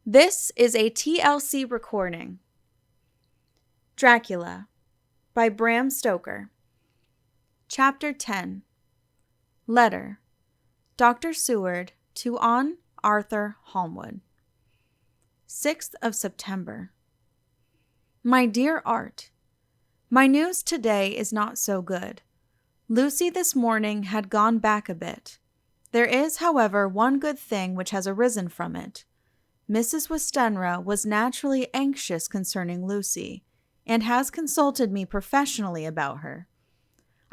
This is a TLC recording. Dracula by Bram Stoker. Chapter 10. Letter. Dr. Seward to On Arthur Holmwood. 6th of September. My dear Art, my news today is not so good. Lucy this morning had gone back a bit. There is, however, one good thing which has arisen from it. Mrs. Westenra was naturally anxious concerning Lucy, and has consulted me professionally about her.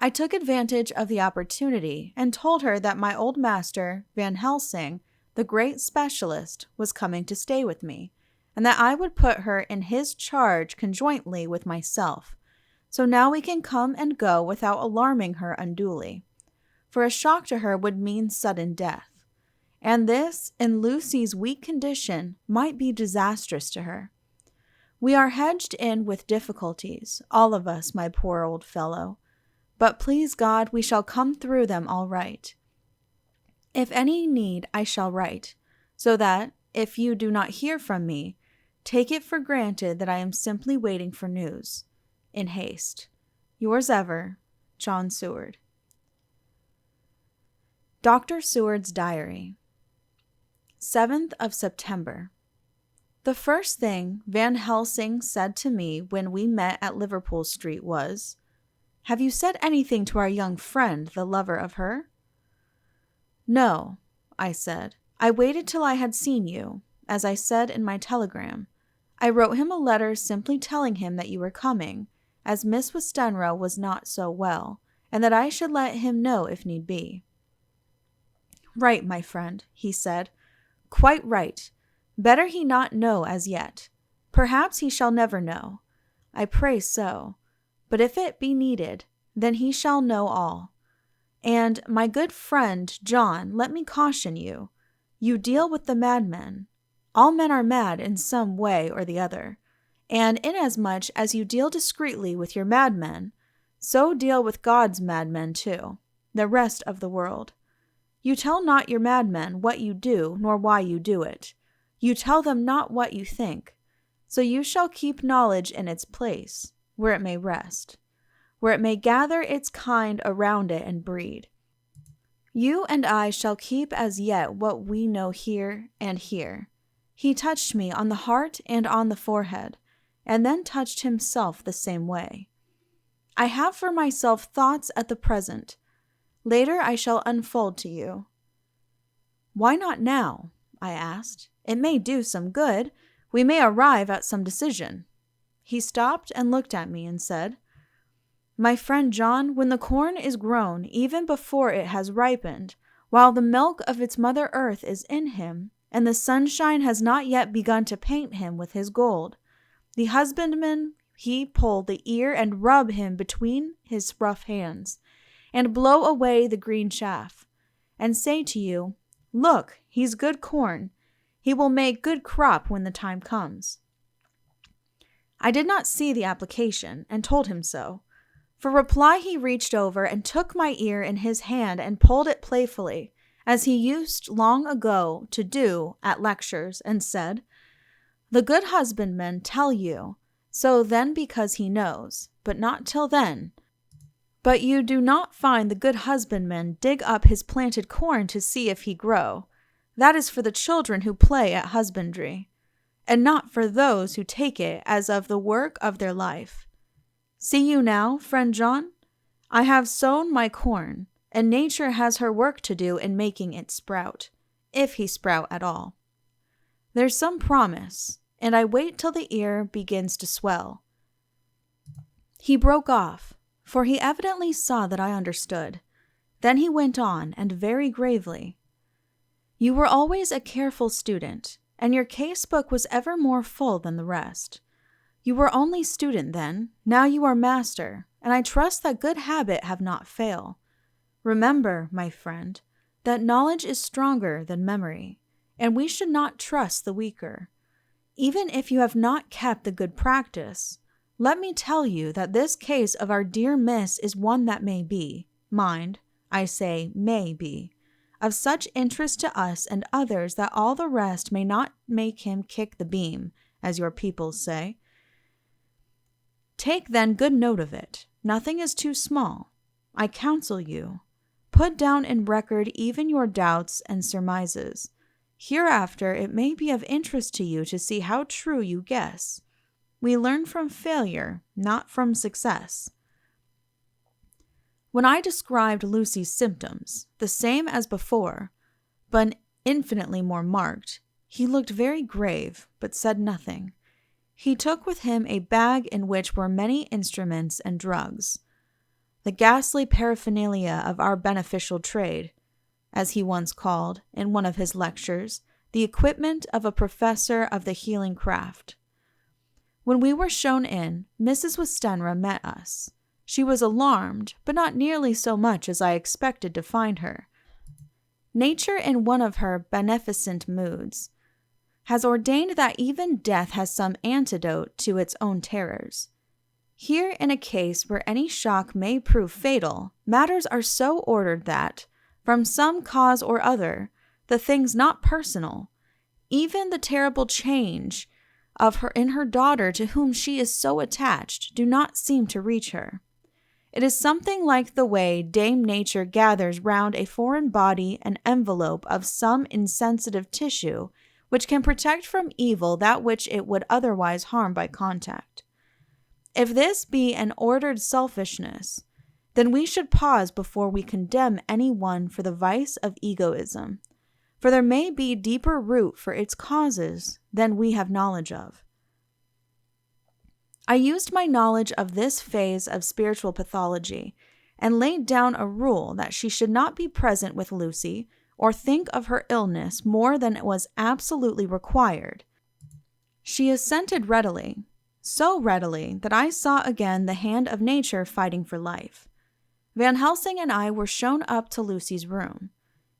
I took advantage of the opportunity and told her that my old master, Van Helsing, the great specialist, was coming to stay with me, and that I would put her in his charge conjointly with myself. So now we can come and go without alarming her unduly, for a shock to her would mean sudden death. And this, in Lucy's weak condition, might be disastrous to her. We are hedged in with difficulties, all of us, my poor old fellow, but please God, we shall come through them all right. If any need, I shall write, so that, if you do not hear from me, take it for granted that I am simply waiting for news. In haste. Yours ever, John Seward. Dr. Seward's Diary. 7th of September. The first thing Van Helsing said to me when we met at Liverpool Street was, "Have you said anything to our young friend, the lover of her?" "No," I said. "I waited till I had seen you, as I said in my telegram. I wrote him a letter simply telling him that you were coming, as Miss Westenra was not so well, and that I should let him know if need be." "Right, my friend," he said. "Quite right. Better he not know as yet. Perhaps he shall never know. I pray so. But if it be needed, then he shall know all. And, my good friend John, let me caution you. You deal with the madmen. All men are mad in some way or the other. And inasmuch as you deal discreetly with your madmen, so deal with God's madmen too, the rest of the world. You tell not your madmen what you do, nor why you do it. You tell them not what you think. So you shall keep knowledge in its place, where it may rest, where it may gather its kind around it and breed. You and I shall keep as yet what we know here and here." He touched me on the heart and on the forehead, and then touched himself the same way. "I have for myself thoughts at the present. Later I shall unfold to you." "Why not now?" I asked. "It may do some good. We may arrive at some decision." He stopped and looked at me and said, "My friend John, when the corn is grown, even before it has ripened, while the milk of its mother earth is in him, and the sunshine has not yet begun to paint him with his gold, the husbandman he pull the ear and rub him between his rough hands, and blow away the green chaff, and say to you, 'Look, he's good corn. He will make good crop when the time comes.'" I did not see the application, and told him so. For reply he reached over and took my ear in his hand and pulled it playfully, as he used long ago to do at lectures, and said, "The good husbandman tell you so then because he knows, but not till then. But you do not find the good husbandman dig up his planted corn to see if he grow. That is for the children who play at husbandry, and not for those who take it as of the work of their life. See you now, friend John? I have sown my corn, and nature has her work to do in making it sprout, if he sprout at all. There's some promise, and I wait till the ear begins to swell." He broke off, for he evidently saw that I understood. Then he went on, and very gravely, "You were always a careful student, and your case book was ever more full than the rest. You were only student then, now you are master, and I trust that good habit have not failed. Remember, my friend, that knowledge is stronger than memory, and we should not trust the weaker. Even if you have not kept the good practice, let me tell you that this case of our dear Miss is one that may be, mind, I say may be, of such interest to us and others that all the rest may not make him kick the beam, as your people say. Take then good note of it. Nothing is too small. I counsel you, put down in record even your doubts and surmises. Hereafter it may be of interest to you to see how true you guess. We learn from failure, not from success. When I described Lucy's symptoms, the same as before, but infinitely more marked, he looked very grave, but said nothing. He took with him a bag in which were many instruments and drugs, the ghastly paraphernalia of our beneficial trade, as he once called, in one of his lectures, the equipment of a professor of the healing craft. When we were shown in, Mrs. Westenra met us. She was alarmed, but not nearly so much as I expected to find her. Nature, in one of her beneficent moods, has ordained that even death has some antidote to its own terrors. Here, in a case where any shock may prove fatal, matters are so ordered that, from some cause or other, the things not personal, even the terrible change of her in her daughter to whom she is so attached, do not seem to reach her. It is something like the way Dame Nature gathers round a foreign body an envelope of some insensitive tissue which can protect from evil that which it would otherwise harm by contact. If this be an ordered selfishness, then we should pause before we condemn any one for the vice of egoism, for there may be deeper root for its causes than we have knowledge of. I used my knowledge of this phase of spiritual pathology and laid down a rule that she should not be present with Lucy or think of her illness more than was absolutely required. She assented readily, so readily that I saw again the hand of nature fighting for life. Van Helsing and I were shown up to Lucy's room.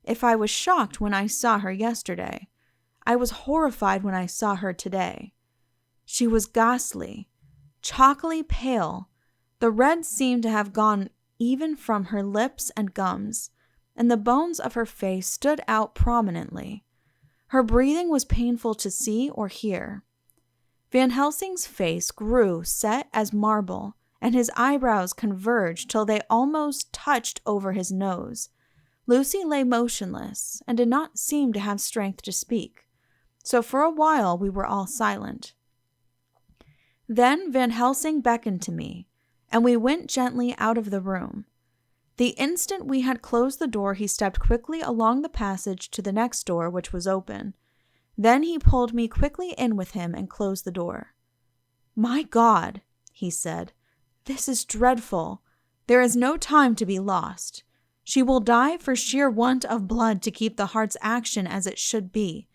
If I was shocked when I saw her yesterday, I was horrified when I saw her today. She was ghastly, chalkily pale. The red seemed to have gone even from her lips and gums, and the bones of her face stood out prominently. Her breathing was painful to see or hear. Van Helsing's face grew set as marble, and his eyebrows converged till they almost touched over his nose. Lucy lay motionless, and did not seem to have strength to speak, so for a while we were all silent. Then Van Helsing beckoned to me, and we went gently out of the room. The instant we had closed the door, he stepped quickly along the passage to the next door, which was open. Then he pulled me quickly in with him and closed the door. "My God," he said, "this is dreadful. There is no time to be lost. She will die for sheer want of blood to keep the heart's action as it should be.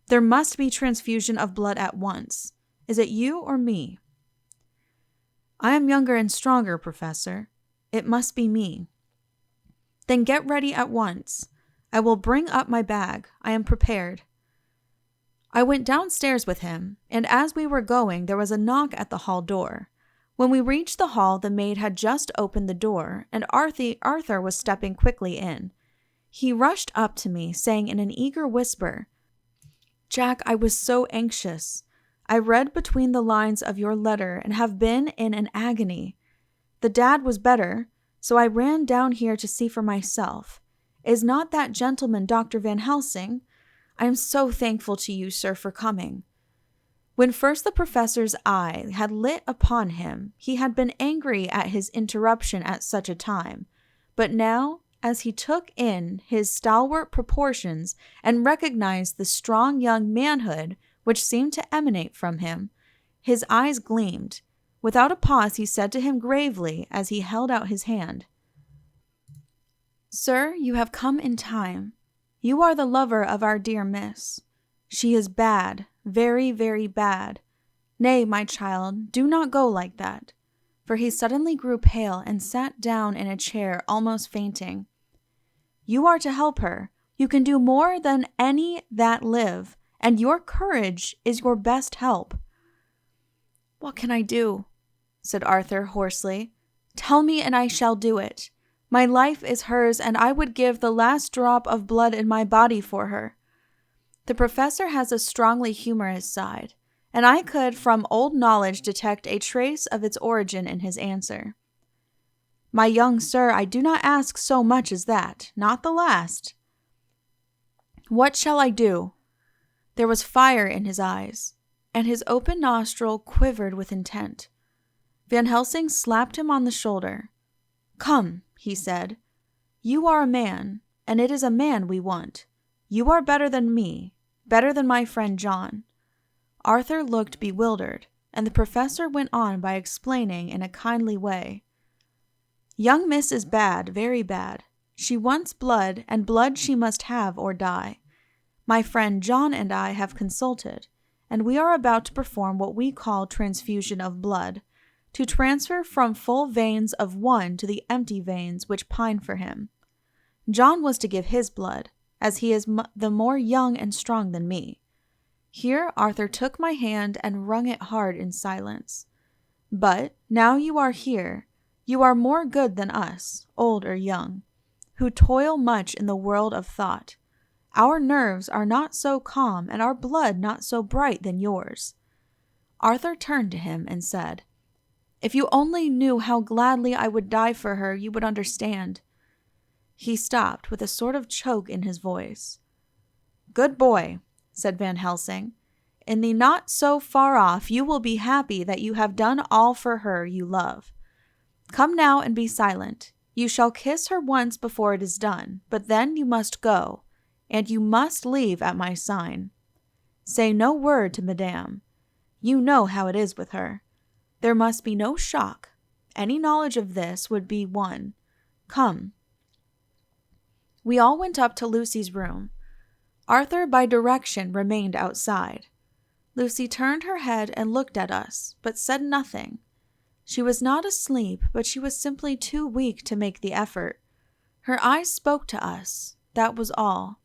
There must be transfusion of blood at once. Is it you or me?" "I am younger and stronger, Professor. It must be me." "Then get ready at once. I will bring up my bag. I am prepared." I went downstairs with him, and as we were going, there was a knock at the hall door. When we reached the hall, the maid had just opened the door, and Arthur was stepping quickly in. He rushed up to me, saying in an eager whisper, "Jack, I was so anxious. I read between the lines of your letter and have been in an agony. The dad was better, so I ran down here to see for myself. Is not that gentleman Dr. Van Helsing? I am so thankful to you, sir, for coming." When first the professor's eye had lit upon him, he had been angry at his interruption at such a time, but now, as he took in his stalwart proportions and recognized the strong young manhood which seemed to emanate from him, his eyes gleamed. Without a pause, he said to him gravely as he held out his hand, "Sir, you have come in time. You are the lover of our dear miss. She is bad, very, very bad. Nay, my child, do not go like that." For he suddenly grew pale and sat down in a chair, almost fainting. "You are to help her. You can do more than any that live, and your courage is your best help." "What can I do?" said Arthur hoarsely. "Tell me, and I shall do it. My life is hers, and I would give the last drop of blood in my body for her." The professor has a strongly humorous side, and I could, from old knowledge, detect a trace of its origin in his answer. "My young sir, I do not ask so much as that, not the last." "What shall I do?" There was fire in his eyes, and his open nostril quivered with intent. Van Helsing slapped him on the shoulder. "Come," he said. "You are a man, and it is a man we want. You are better than me, better than my friend John." Arthur looked bewildered, and the professor went on by explaining in a kindly way. "Young miss is bad, very bad. She wants blood, and blood she must have or die. My friend John and I have consulted, and we are about to perform what we call transfusion of blood, to transfer from full veins of one to the empty veins which pine for him. John was to give his blood, as he is the more young and strong than me." Here Arthur took my hand and wrung it hard in silence. "But now you are here, you are more good than us, old or young, who toil much in the world of thought. Our nerves are not so calm and our blood not so bright than yours." Arthur turned to him and said, "If you only knew how gladly I would die for her, you would understand." He stopped with a sort of choke in his voice. "Good boy," said Van Helsing. "In the not so far off you will be happy that you have done all for her you love. Come now and be silent. You shall kiss her once before it is done, but then you must go, and you must leave at my sign. Say no word to Madame. You know how it is with her. There must be no shock. Any knowledge of this would be one. Come." We all went up to Lucy's room. Arthur, by direction, remained outside. Lucy turned her head and looked at us, but said nothing. She was not asleep, but she was simply too weak to make the effort. Her eyes spoke to us, that was all.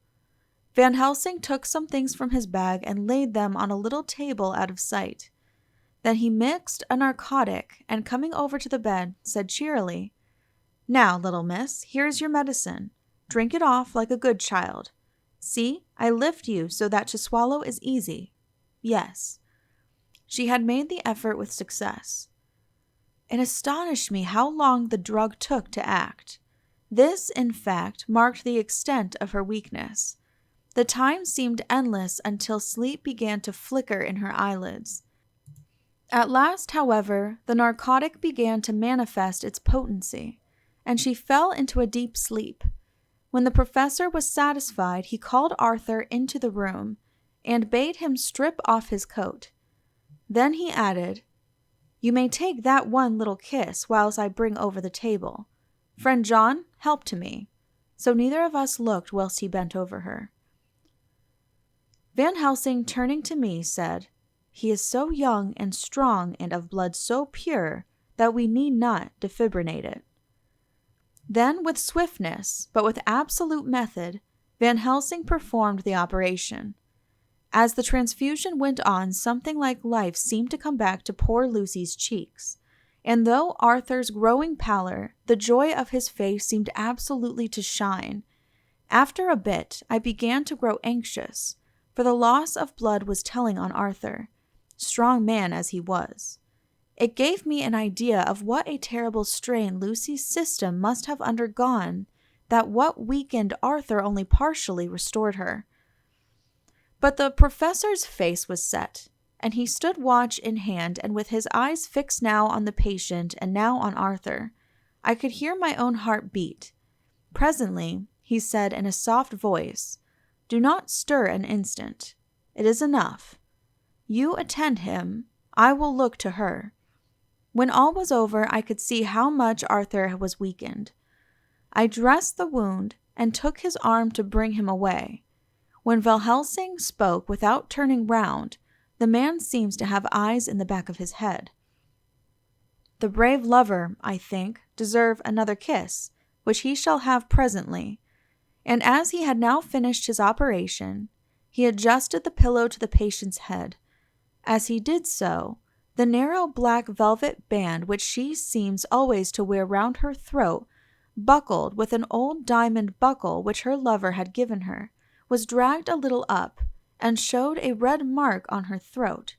Van Helsing took some things from his bag and laid them on a little table out of sight. Then he mixed a narcotic, and coming over to the bed, said cheerily, "Now, little miss, here is your medicine. Drink it off like a good child. See, I lift you so that to swallow is easy. Yes." She had made the effort with success. It astonished me how long the drug took to act. This, in fact, marked the extent of her weakness. The time seemed endless until sleep began to flicker in her eyelids. At last, however, the narcotic began to manifest its potency, and she fell into a deep sleep. When the professor was satisfied, he called Arthur into the room and bade him strip off his coat. Then he added, "You may take that one little kiss whilst I bring over the table. Friend John, help to me." So neither of us looked whilst he bent over her. Van Helsing, turning to me, said, "He is so young and strong and of blood so pure that we need not defibrinate it." Then, with swiftness, but with absolute method, Van Helsing performed the operation. As the transfusion went on, something like life seemed to come back to poor Lucy's cheeks, and though Arthur's growing pallor, the joy of his face seemed absolutely to shine. After a bit, I began to grow anxious, for the loss of blood was telling on Arthur, strong man as he was. It gave me an idea of what a terrible strain Lucy's system must have undergone, that what weakened Arthur only partially restored her. But the professor's face was set, and he stood watch in hand, and with his eyes fixed now on the patient and now on Arthur. I could hear my own heart beat. Presently, he said in a soft voice, "Do not stir an instant. It is enough. You attend him. I will look to her." When all was over, I could see how much Arthur was weakened. I dressed the wound and took his arm to bring him away. When Van Helsing spoke without turning round, the man seems to have eyes in the back of his head. The brave lover, I think, deserved another kiss, which he shall have presently. And as he had now finished his operation, he adjusted the pillow to the patient's head. As he did so, the narrow black velvet band which she seems always to wear round her throat buckled with an old diamond buckle which her lover had given her, was dragged a little up, and showed a red mark on her throat.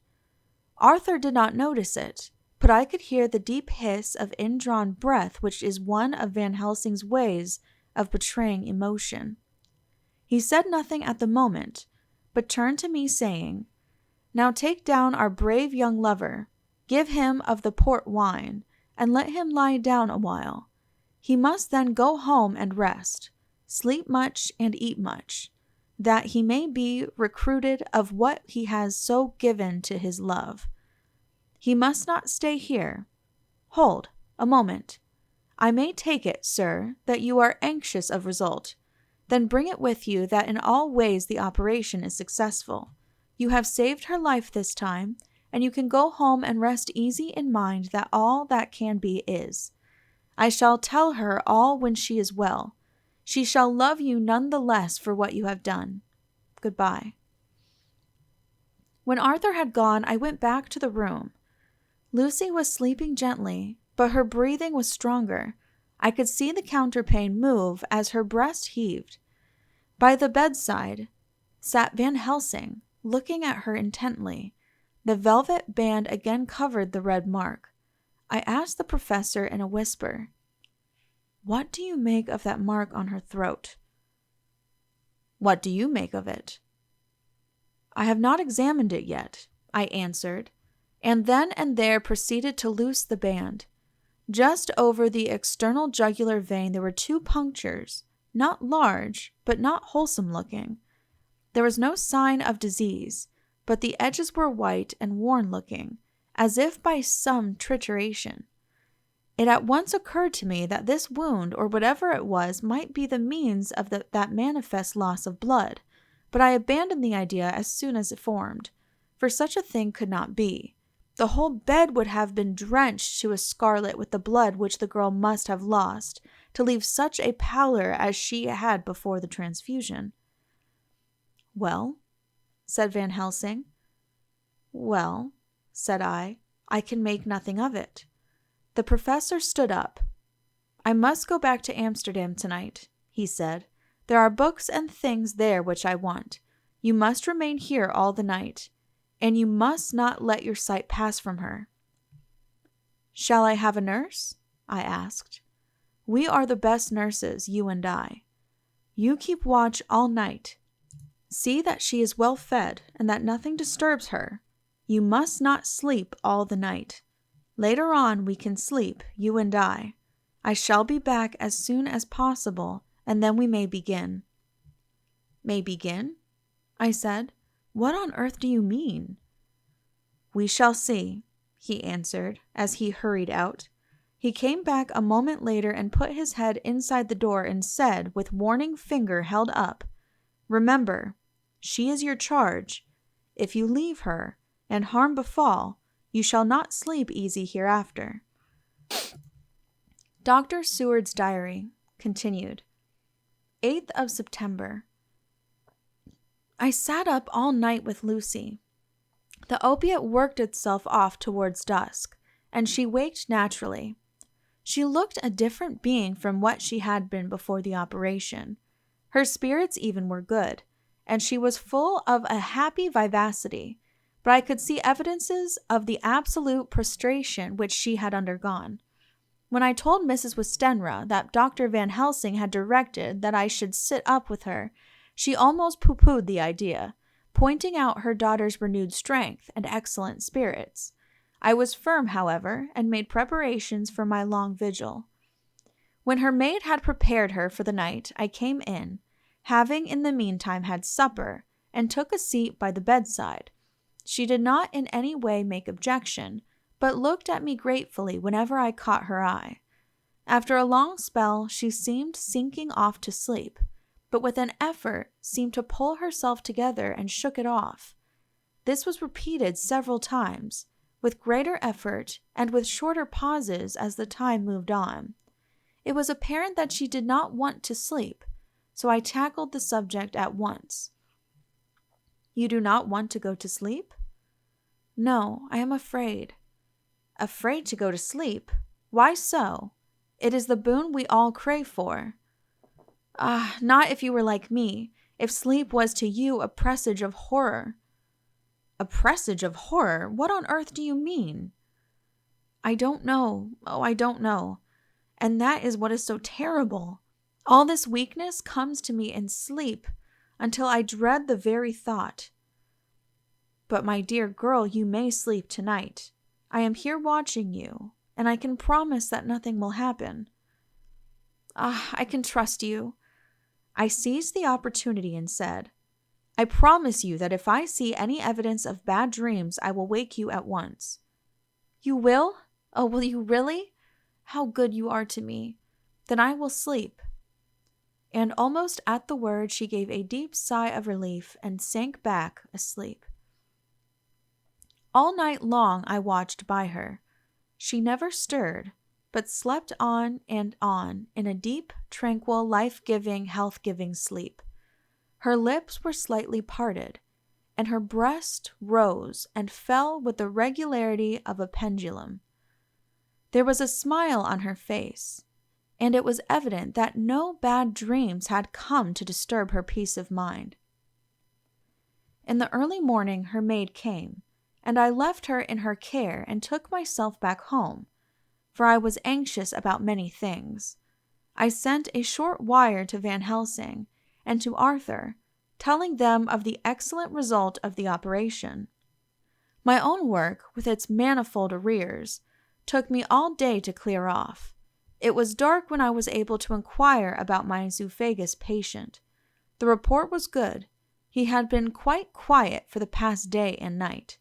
Arthur did not notice it, but I could hear the deep hiss of indrawn breath which is one of Van Helsing's ways of betraying emotion. He said nothing at the moment, but turned to me saying, "Now take down our brave young lover, give him of the port wine, and let him lie down a while. He must then go home and rest, sleep much and eat much, that he may be recruited of what he has so given to his love. He must not stay here. Hold, a moment. I may take it, sir, that you are anxious of result. Then bring it with you that in all ways the operation is successful. You have saved her life this time, and you can go home and rest easy in mind that all that can be is. I shall tell her all when she is well. She shall love you none the less for what you have done. Goodbye." When Arthur had gone, I went back to the room. Lucy was sleeping gently, but her breathing was stronger. I could see the counterpane move as her breast heaved. By the bedside sat Van Helsing, looking at her intently. The velvet band again covered the red mark. I asked the professor in a whisper, "What do you make of that mark on her throat?" "What do you make of it?" "I have not examined it yet," I answered, and then and there proceeded to loose the band. Just over the external jugular vein there were 2 punctures, not large, but not wholesome looking. There was no sign of disease, but the edges were white and worn looking, as if by some trituration. It at once occurred to me that this wound, or whatever it was, might be the means of that manifest loss of blood, but I abandoned the idea as soon as it formed, for such a thing could not be. The whole bed would have been drenched to a scarlet with the blood which the girl must have lost, to leave such a pallor as she had before the transfusion. "Well?" said Van Helsing. "Well," said I can make nothing of it." The professor stood up. "I must go back to Amsterdam tonight," he said. "There are books and things there which I want. You must remain here all the night, and you must not let your sight pass from her." "Shall I have a nurse?" I asked. "We are the best nurses, you and I. You keep watch all night. See that she is well fed and that nothing disturbs her. You must not sleep all the night. Later on we can sleep, you and I. I shall be back as soon as possible, and then we may begin." "May begin?" I said. "What on earth do you mean?" "We shall see," he answered as he hurried out. He came back a moment later and put his head inside the door and said, with warning finger held up, "Remember, she is your charge. If you leave her, and harm befall, you shall not sleep easy hereafter." Dr. Seward's Diary continued. 8th of September. I sat up all night with Lucy. The opiate worked itself off towards dusk, and she waked naturally. She looked a different being from what she had been before the operation. Her spirits even were good, and she was full of a happy vivacity, but I could see evidences of the absolute prostration which she had undergone. When I told Mrs. Westenra that Dr. Van Helsing had directed that I should sit up with her, she almost pooh-poohed the idea, pointing out her daughter's renewed strength and excellent spirits. I was firm, however, and made preparations for my long vigil. When her maid had prepared her for the night, I came in, having in the meantime had supper, and took a seat by the bedside. She did not in any way make objection, but looked at me gratefully whenever I caught her eye. After a long spell, she seemed sinking off to sleep, but with an effort seemed to pull herself together and shook it off. This was repeated several times, with greater effort and with shorter pauses as the time moved on. It was apparent that she did not want to sleep, so I tackled the subject at once. "You do not want to go to sleep?" "No, I am afraid." "Afraid to go to sleep? Why so?" It is the boon we all crave for. Ah, not if you were like me, if sleep was to you a presage of horror. A presage of horror? What on earth do you mean? I don't know. Oh, I don't know. And that is what is so terrible. All this weakness comes to me in sleep until I dread the very thought. But my dear girl, you may sleep tonight. I am here watching you, and I can promise that nothing will happen. Ah, I can trust you. I seized the opportunity and said, I promise you that if I see any evidence of bad dreams, I will wake you at once. You will? Oh, will you really? How good you are to me. Then I will sleep. And almost at the word, she gave a deep sigh of relief and sank back asleep. All night long I watched by her. She never stirred, but slept on and on in a deep, tranquil, life-giving, health-giving sleep. Her lips were slightly parted, and her breast rose and fell with the regularity of a pendulum. There was a smile on her face, and it was evident that no bad dreams had come to disturb her peace of mind. In the early morning her maid came, and I left her in her care and took myself back home, for I was anxious about many things. I sent a short wire to Van Helsing and to Arthur, telling them of the excellent result of the operation. My own work, with its manifold arrears, took me all day to clear off. It was dark when I was able to inquire about my zoophagous patient. The report was good. He had been quite quiet for the past day and night.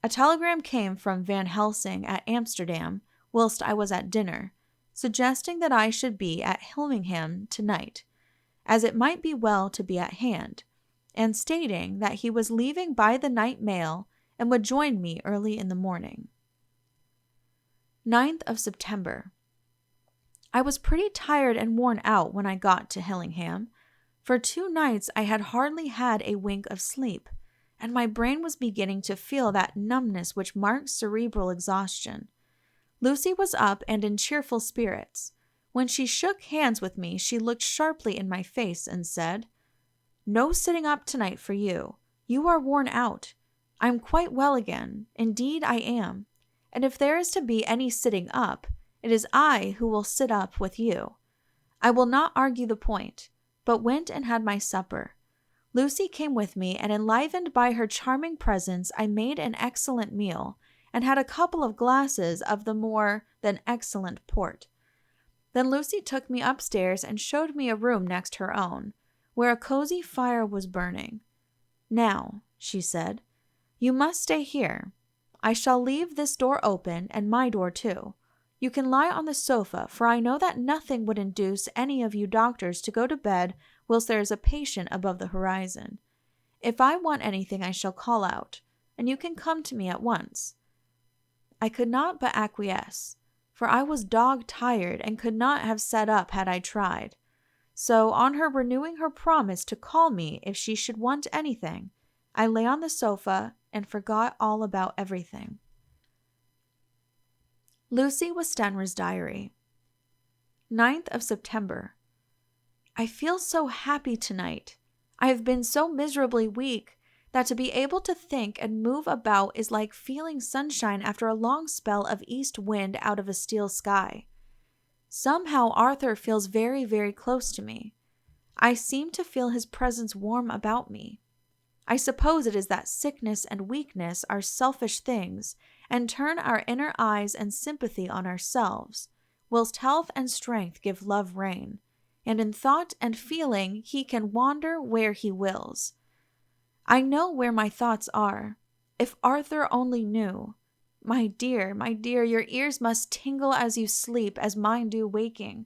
A telegram came from Van Helsing at Amsterdam whilst I was at dinner, suggesting that I should be at Hilmingham tonight, as it might be well to be at hand, and stating that he was leaving by the night mail and would join me early in the morning. 9th of September. I was pretty tired and worn out when I got to Hillingham. For 2 nights I had hardly had a wink of sleep, and my brain was beginning to feel that numbness which marks cerebral exhaustion. Lucy was up and in cheerful spirits. When she shook hands with me, she looked sharply in my face and said, No sitting up tonight for you. You are worn out. I am quite well again. Indeed, I am. And if there is to be any sitting up, it is I who will sit up with you. I will not argue the point, but went and had my supper. Lucy came with me, and enlivened by her charming presence, I made an excellent meal, and had a couple of glasses of the more than excellent port. Then Lucy took me upstairs and showed me a room next her own, where a cozy fire was burning. Now, she said, you must stay here. I shall leave this door open, and my door too. You can lie on the sofa, for I know that nothing would induce any of you doctors to go to bed whilst there is a patient above the horizon. If I want anything, I shall call out, and you can come to me at once. I could not but acquiesce, for I was dog-tired and could not have sat up had I tried. So, on her renewing her promise to call me if she should want anything, I lay on the sofa and forgot all about everything. Lucy Westenra's Diary. 9th of September. I feel so happy tonight. I have been so miserably weak that to be able to think and move about is like feeling sunshine after a long spell of east wind out of a steel sky. Somehow Arthur feels very, very close to me. I seem to feel his presence warm about me. I suppose it is that sickness and weakness are selfish things and turn our inner eyes and sympathy on ourselves, whilst health and strength give love rein, and in thought and feeling he can wander where he wills. I know where my thoughts are. If Arthur only knew. My dear, your ears must tingle as you sleep as mine do waking.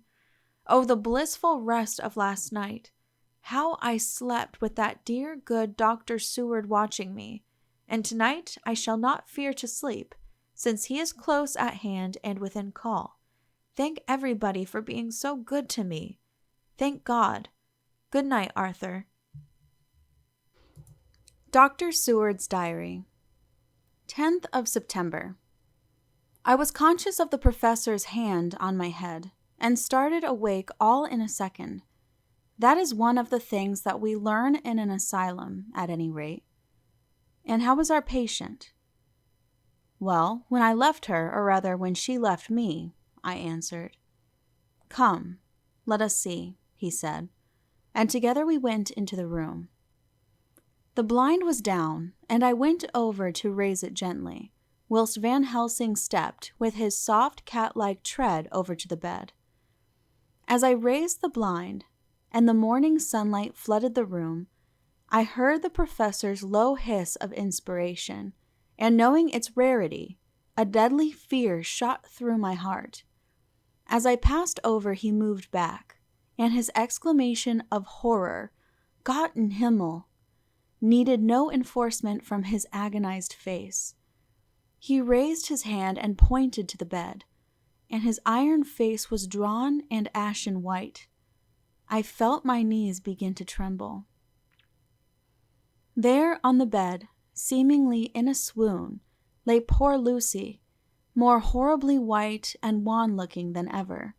Oh, the blissful rest of last night. How I slept with that dear good Dr. Seward watching me, and tonight I shall not fear to sleep, since he is close at hand and within call. Thank everybody for being so good to me. Thank God. Good night, Arthur. Dr. Seward's Diary. 10th of September. I was conscious of the professor's hand on my head. and started awake all in a second. That is one of the things that we learn in an asylum, at any rate. And how was our patient? Well, when I left her, or rather when she left me, I answered. Come, let us see, he said, and together we went into the room. The blind was down, and I went over to raise it gently, whilst Van Helsing stepped with his soft cat-like tread over to the bed. As I raised the blind, and the morning sunlight flooded the room, I heard the professor's low hiss of inspiration, and knowing its rarity, a deadly fear shot through my heart. As I passed over, he moved back, and his exclamation of horror, Gott in Himmel, needed no enforcement from his agonized face. He raised his hand and pointed to the bed, and his iron face was drawn and ashen white. I felt my knees begin to tremble. There on the bed, seemingly in a swoon, lay poor Lucy, more horribly white and wan-looking than ever.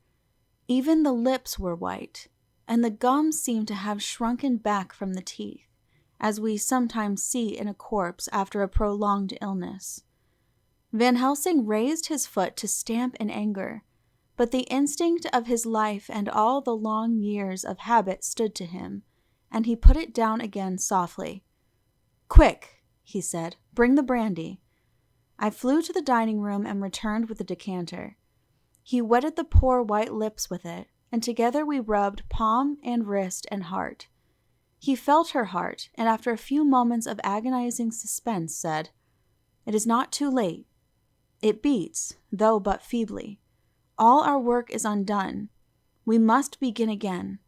Even the lips were white, and the gums seemed to have shrunken back from the teeth, as we sometimes see in a corpse after a prolonged illness. Van Helsing raised his foot to stamp in anger, but the instinct of his life and all the long years of habit stood to him, and he put it down again softly. Quick, he said, bring the brandy. I flew to the dining room and returned with the decanter. He wetted the poor white lips with it, and together we rubbed palm and wrist and heart. He felt her heart, and after a few moments of agonizing suspense said, It is not too late. It beats, though but feebly. All our work is undone. We must begin again.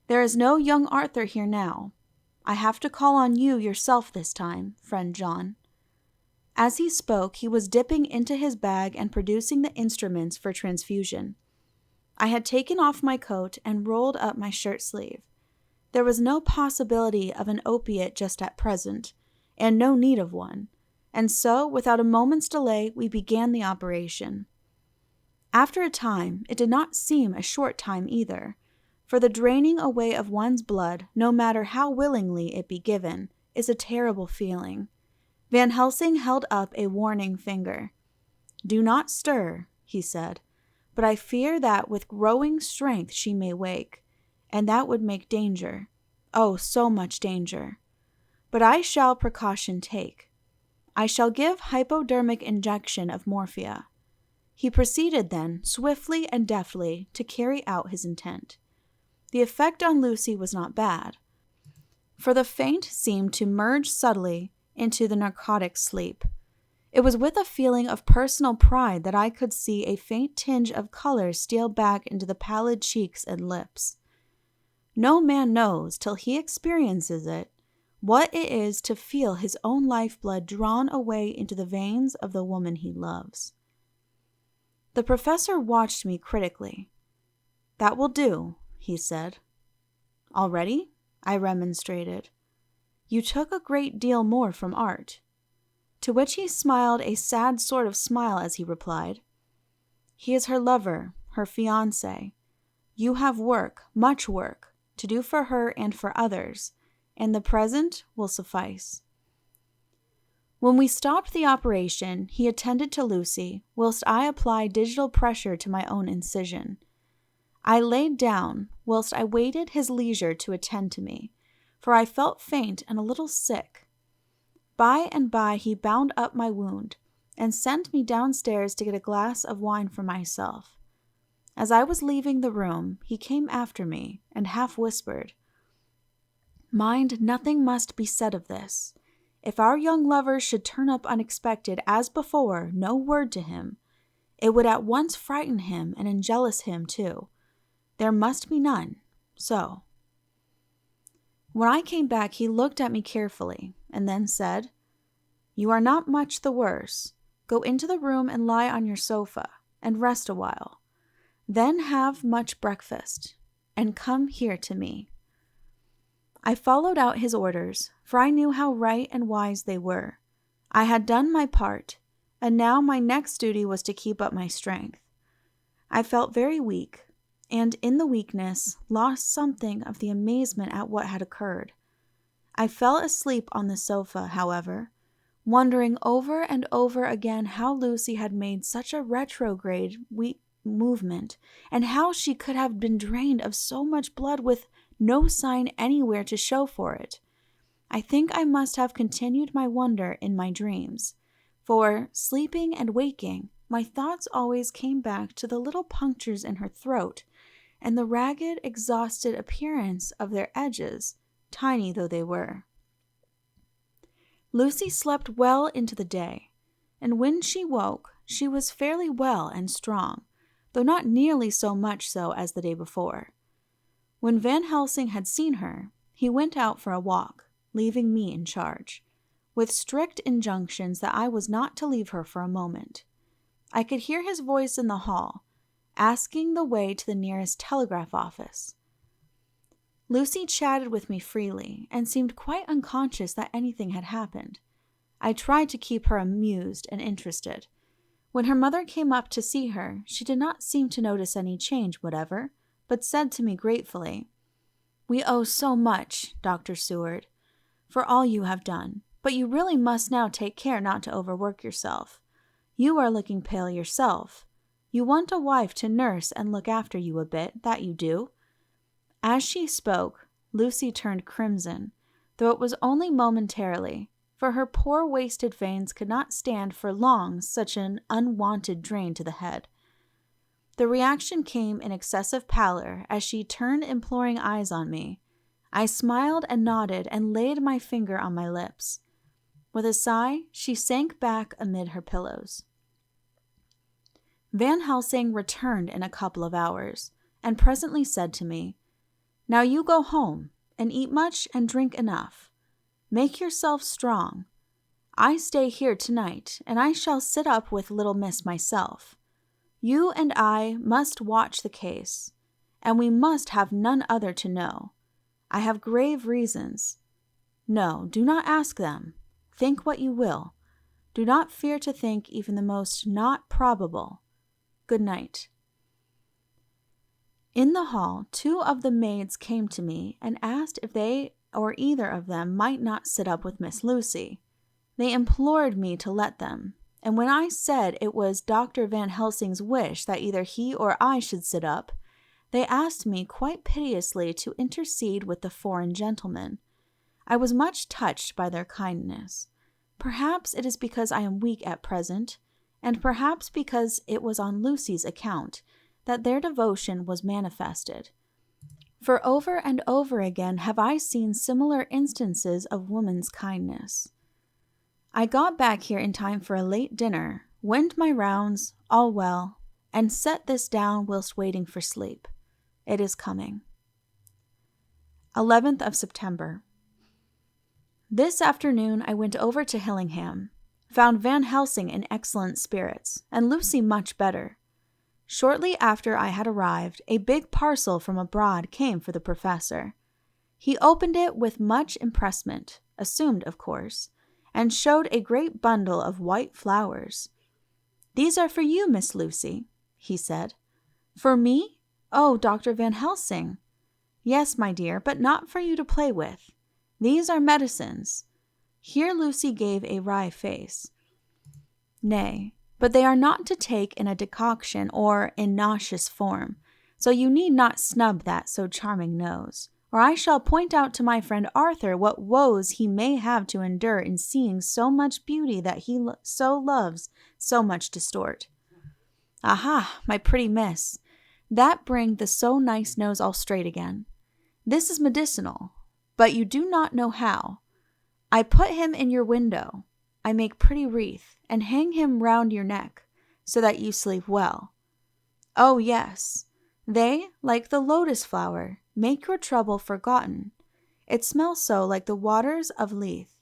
There is no young Arthur here now. I have to call on you yourself this time, friend John. As he spoke, he was dipping into his bag and producing the instruments for transfusion. I had taken off my coat and rolled up my shirt sleeve. There was no possibility of an opiate just at present, and no need of one, and so, without a moment's delay, we began the operation. After a time, it did not seem a short time either, for the draining away of one's blood, no matter how willingly it be given, is a terrible feeling. Van Helsing held up a warning finger. Do not stir, he said, but I fear that with growing strength she may wake, and that would make danger. Oh, so much danger. But I shall precaution take. I shall give hypodermic injection of morphia. He proceeded then, swiftly and deftly, to carry out his intent. The effect on Lucy was not bad, for the faint seemed to merge subtly into the narcotic sleep. It was with a feeling of personal pride that I could see a faint tinge of color steal back into the pallid cheeks and lips. No man knows, till he experiences it, what it is to feel his own lifeblood drawn away into the veins of the woman he loves. The professor watched me critically. That will do, he said. Already? I remonstrated. You took a great deal more from art. To which he smiled a sad sort of smile as he replied, He is her lover, her fiancé. You have work, much work, to do for her and for others, and the present will suffice. When we stopped the operation, he attended to Lucy, whilst I applied digital pressure to my own incision. I laid down, whilst I waited his leisure to attend to me, for I felt faint and a little sick. By and by he bound up my wound, and sent me downstairs to get a glass of wine for myself. As I was leaving the room, he came after me, and half whispered, Mind, nothing must be said of this. If our young lover should turn up unexpected, as before, no word to him. It would at once frighten him and enjealous him too. There must be none. So. When I came back, he looked at me carefully, and then said, You are not much the worse. Go into the room and lie on your sofa, and rest a while. Then have much breakfast, and come here to me. I followed out his orders, for I knew how right and wise they were. I had done my part, and now my next duty was to keep up my strength. I felt very weak, and in the weakness lost something of the amazement at what had occurred. I fell asleep on the sofa, however, wondering over and over again how Lucy had made such a retrograde movement, and how she could have been drained of so much blood with no sign anywhere to show for it. I think I must have continued my wonder in my dreams, for, sleeping and waking, my thoughts always came back to the little punctures in her throat, and the ragged, exhausted appearance of their edges, tiny though they were. Lucy slept well into the day, and when she woke, she was fairly well and strong, though not nearly so much so as the day before. When Van Helsing had seen her, he went out for a walk, leaving me in charge, with strict injunctions that I was not to leave her for a moment. I could hear his voice in the hall, asking the way to the nearest telegraph office. Lucy chatted with me freely and seemed quite unconscious that anything had happened. I tried to keep her amused and interested. When her mother came up to see her, she did not seem to notice any change whatever, but said to me gratefully, "We owe so much, Dr. Seward, for all you have done, but you really must now take care not to overwork yourself. You are looking pale yourself. You want a wife to nurse and look after you a bit, that you do." As she spoke, Lucy turned crimson, though it was only momentarily, for her poor wasted veins could not stand for long such an unwonted drain to the head. The reaction came in excessive pallor as she turned imploring eyes on me. I smiled and nodded and laid my finger on my lips. With a sigh, she sank back amid her pillows. Van Helsing returned in a couple of hours, and presently said to me, "Now you go home, and eat much and drink enough. Make yourself strong. I stay here tonight, and I shall sit up with little miss myself. You and I must watch the case, and we must have none other to know. I have grave reasons. No, do not ask them. Think what you will. Do not fear to think even the most not probable. Good night." In the hall, 2 of the maids came to me and asked if they or either of them might not sit up with Miss Lucy. They implored me to let them, and when I said it was Dr. Van Helsing's wish that either he or I should sit up, they asked me quite piteously to intercede with the foreign gentlemen. I was much touched by their kindness. Perhaps it is because I am weak at present, and perhaps because it was on Lucy's account, that their devotion was manifested. For over and over again have I seen similar instances of woman's kindness. I got back here in time for a late dinner, went my rounds, all well, and set this down whilst waiting for sleep. It is coming. 11th of September. This afternoon I went over to Hillingham, found Van Helsing in excellent spirits, and Lucy much better. Shortly after I had arrived, a big parcel from abroad came for the professor. He opened it with much empressement, assumed of course, and showed a great bundle of white flowers. "These are for you, Miss Lucy," he said. "For me? Oh, Dr. Van Helsing." "Yes, my dear, but not for you to play with. These are medicines." Here Lucy gave a wry face. "Nay, but they are not to take in a decoction or in nauseous form, so you need not snub that so charming nose, or I shall point out to my friend Arthur what woes he may have to endure in seeing so much beauty that he so loves so much distort. Aha, my pretty miss, that bring the so nice nose all straight again. This is medicinal, but you do not know how. I put him in your window. I make pretty wreath, and hang him round your neck, so that you sleep well. Oh, yes, they, like the lotus flower, make your trouble forgotten. It smells so like the waters of Lethe,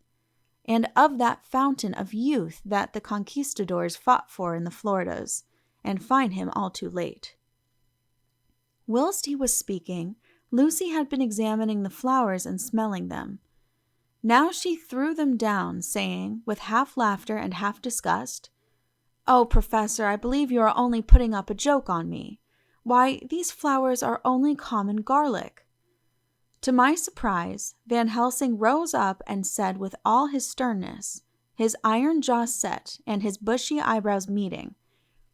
and of that fountain of youth that the conquistadors fought for in the Floridas, and find him all too late." Whilst he was speaking, Lucy had been examining the flowers and smelling them. Now she threw them down, saying, with half laughter and half disgust, "Oh, Professor, I believe you are only putting up a joke on me. Why, these flowers are only common garlic." To my surprise, Van Helsing rose up and said with all his sternness, his iron jaw set and his bushy eyebrows meeting,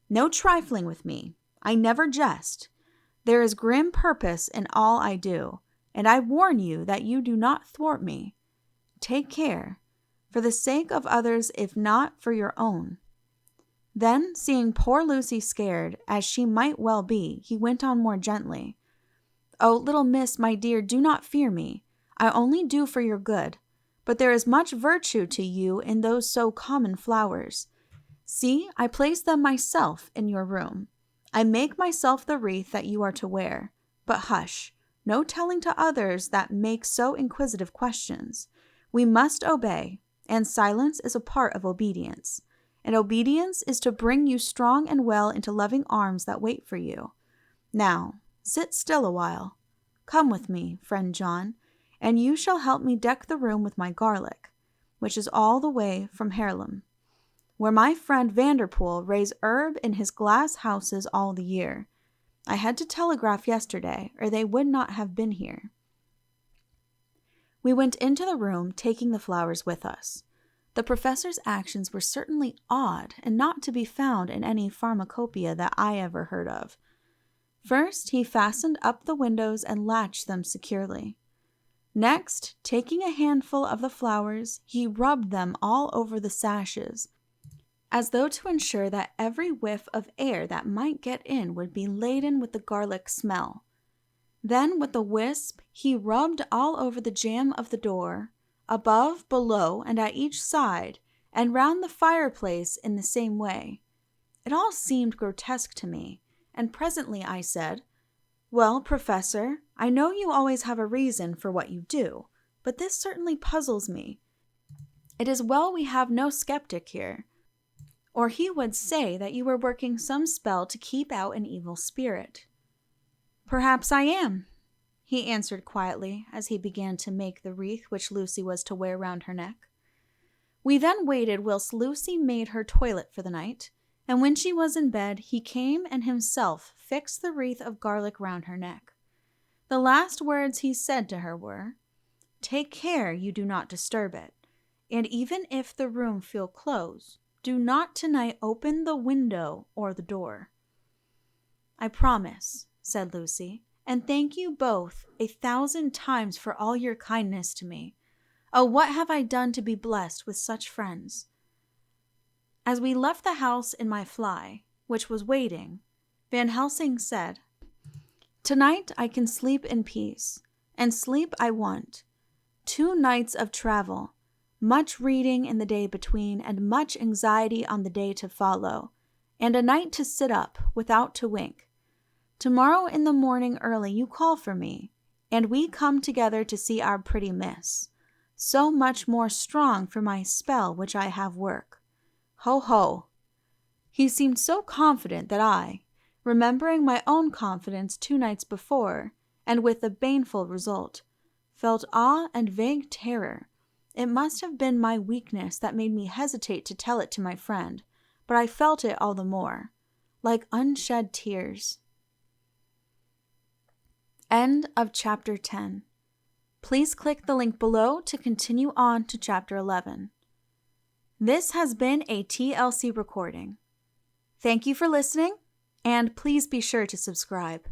"No trifling with me. I never jest. There is grim purpose in all I do, and I warn you that you do not thwart me. Take care, for the sake of others if not for your own." Then, seeing poor Lucy scared, as she might well be, he went on more gently. "Oh, little miss, my dear, do not fear me. I only do for your good. But there is much virtue to you in those so common flowers. See, I place them myself in your room. I make myself the wreath that you are to wear. But hush, no telling to others that make so inquisitive questions. We must obey, and silence is a part of obedience. And obedience is to bring you strong and well into loving arms that wait for you. Now, sit still a while. Come with me, friend John, and you shall help me deck the room with my garlic, which is all the way from Haarlem, where my friend Vanderpool raised herb in his glass houses all the year. I had to telegraph yesterday, or they would not have been here." We went into the room, taking the flowers with us. The professor's actions were certainly odd and not to be found in any pharmacopoeia that I ever heard of. First, he fastened up the windows and latched them securely. Next, taking a handful of the flowers, he rubbed them all over the sashes, as though to ensure that every whiff of air that might get in would be laden with the garlic smell. Then, with a wisp, he rubbed all over the jamb of the door, above, below, and at each side, and round the fireplace in the same way. It all seemed grotesque to me, and presently I said, "Well, Professor, I know you always have a reason for what you do, but this certainly puzzles me. It is well we have no skeptic here, or he would say that you were working some spell to keep out an evil spirit." "Perhaps I am," he answered quietly as he began to make the wreath which Lucy was to wear round her neck. We then waited whilst Lucy made her toilet for the night, and when she was in bed, he came and himself fixed the wreath of garlic round her neck. The last words he said to her were, "Take care you do not disturb it, and even if the room feel close, do not tonight open the window or the door." "I promise," said Lucy, "and thank you both 1,000 times for all your kindness to me. Oh, what have I done to be blessed with such friends?" As we left the house in my fly, which was waiting, Van Helsing said, "Tonight I can sleep in peace, and sleep I want. 2 nights of travel, much reading in the day between, and much anxiety on the day to follow, and a night to sit up without to wink. Tomorrow in the morning early you call for me, and we come together to see our pretty miss, so much more strong for my spell which I have work. Ho, ho." He seemed so confident that I, remembering my own confidence 2 nights before, and with the baneful result, felt awe and vague terror. It must have been my weakness that made me hesitate to tell it to my friend, but I felt it all the more, like unshed tears. End of Chapter 10. Please click the link below to continue on to Chapter 11. This has been a TLC recording. Thank you for listening, and please be sure to subscribe.